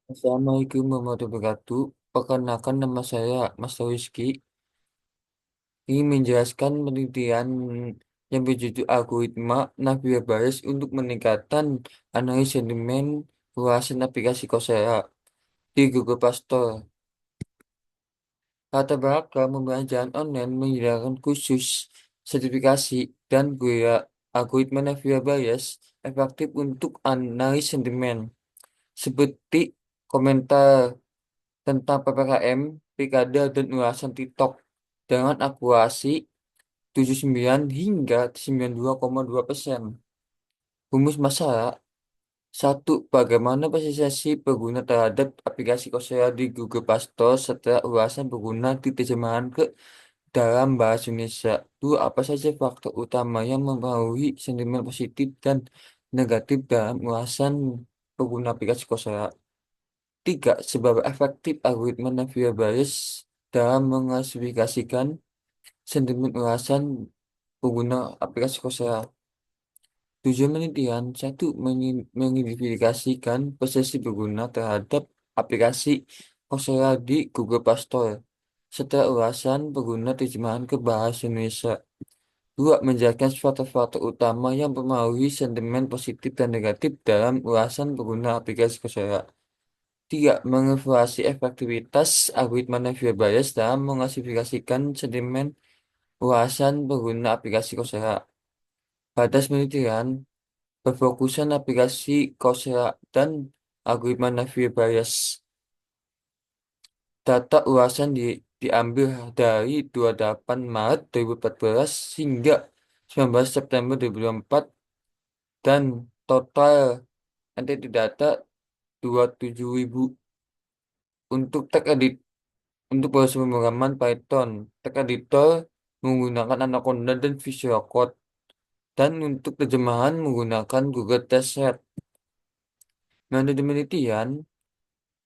Assalamualaikum warahmatullahi wabarakatuh. Perkenalkan nama saya Mas Rizky. Ingin menjelaskan penelitian yang berjudul algoritma Navier Bayes untuk meningkatkan analisis sentimen luasan aplikasi Coursera di Google Play Store. Latar belakang pembelajaran online menyediakan khusus sertifikasi dan gaya algoritma Navier Bayes efektif untuk analisis sentimen seperti komentar tentang PPKM, pilkada, dan ulasan TikTok dengan akurasi 79 hingga 92,2%. Rumus masalah. Satu, bagaimana persesiasi pengguna terhadap aplikasi Coursera di Google Play Store setelah ulasan pengguna diterjemahkan ke dalam bahasa Indonesia. Dua, apa saja faktor utama yang mempengaruhi sentimen positif dan negatif dalam ulasan pengguna aplikasi Coursera. Tiga, seberapa efektif algoritma Navier Bayes dalam mengklasifikasikan sentimen ulasan pengguna aplikasi Coursera. Tujuan penelitian, satu, mengidentifikasikan persepsi pengguna terhadap aplikasi Coursera di Google Play Store setelah ulasan pengguna terjemahan ke bahasa Indonesia. Dua, menjelaskan faktor-faktor utama yang mempengaruhi sentimen positif dan negatif dalam ulasan pengguna aplikasi Coursera. Tiga, mengevaluasi efektivitas algoritma Navier Bayes dalam mengklasifikasikan sentimen ulasan pengguna aplikasi Coursera. Batas penelitian berfokusan aplikasi Coursera dan algoritma Navier Bayes. Data ulasan diambil dari 28 Maret 2014 hingga 19 September 2024 dan total entity data 27.000 untuk tag edit. Untuk proses pemrograman Python, teks editor menggunakan Anaconda dan Visual Code. Dan untuk terjemahan menggunakan Google Translate. Metode penelitian,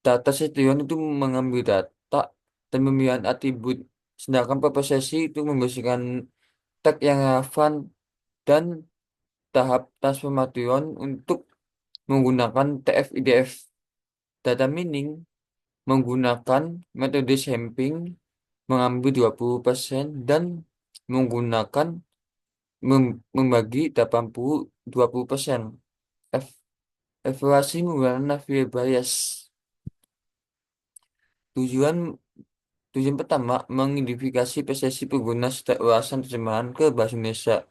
data tujuan itu mengambil data dan pemilihan atribut. Sedangkan prosesi itu membersihkan tag yang relevan dan tahap transformation untuk menggunakan TF-IDF. Data mining menggunakan metode sampling mengambil 20% dan menggunakan membagi 20% Ev- Evaluasi menggunakan Navier Bayes. Tujuan tujuan pertama mengidentifikasi persepsi pengguna setiap ulasan terjemahan ke bahasa Indonesia.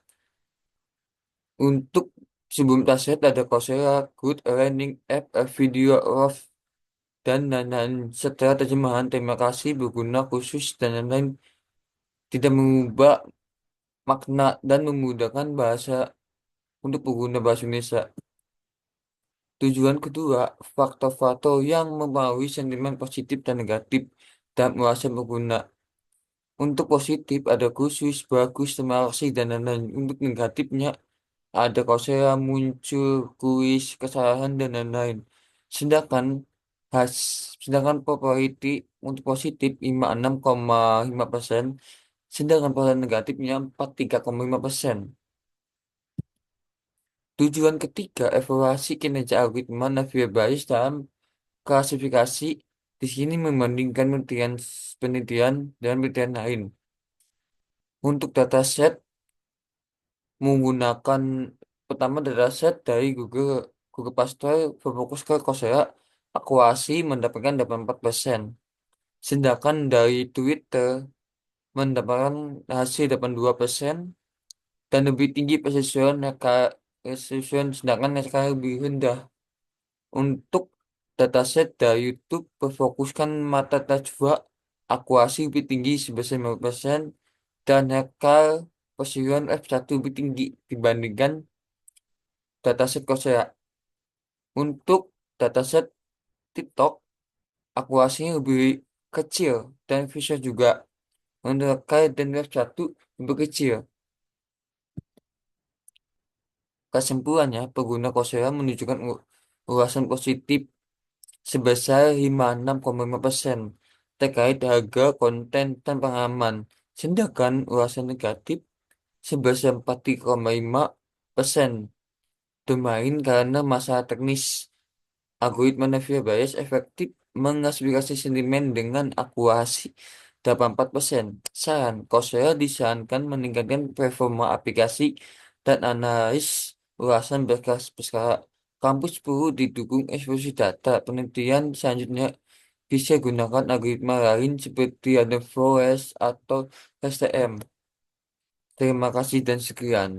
Untuk sebelum translate ada Coursera, Good Learning App, a Video of dan lain-lain. Setelah terjemahan, terima kasih berguna khusus dan lain-lain tidak mengubah makna dan memudahkan bahasa untuk pengguna bahasa Indonesia. Tujuan kedua, faktor-faktor yang mempengaruhi sentimen positif dan negatif dan merasa pengguna. Untuk positif ada khusus, bagus, terima kasih, dan lain-lain. Untuk negatifnya ada Coursera muncul, kuis, kesalahan, dan lain-lain. Sedangkan has, sedangkan popularity untuk positif 56,5%, sedangkan pada negatifnya 43,5%. Tujuan ketiga, evaluasi kinerja algoritma Navier Bayes dalam klasifikasi di sini membandingkan penelitian penelitian dan penelitian lain. Untuk dataset menggunakan pertama dataset dari Google Play Store berfokus ke Coursera akurasi mendapatkan 84%. Sedangkan dari Twitter mendapatkan hasil 82% dan lebih tinggi precision sedangkan NK lebih rendah. Untuk dataset dari YouTube berfokuskan mata tajwa akurasi lebih tinggi sebesar 50% dan hakal precision F1 lebih tinggi dibandingkan dataset Coursera. Untuk dataset TikTok akurasinya lebih kecil dan visual juga. Untuk hakal dan F1 lebih kecil. Kesimpulannya, pengguna Coursera menunjukkan ulasan positif sebesar 56,5% terkait harga, konten, dan pengalaman. Sedangkan ulasan negatif sebesar 40,5% domain karena masalah teknis. Algoritma Navier Bayes efektif mengklasifikasi sentimen dengan akurasi 84%. Saran, Coursera disarankan meningkatkan performa aplikasi dan analis ulasan berkas-perkara. Kampus perlu didukung eksposisi data. Penelitian selanjutnya bisa gunakan algoritma lain seperti ada Flores atau STM. Terima kasih dan sekian.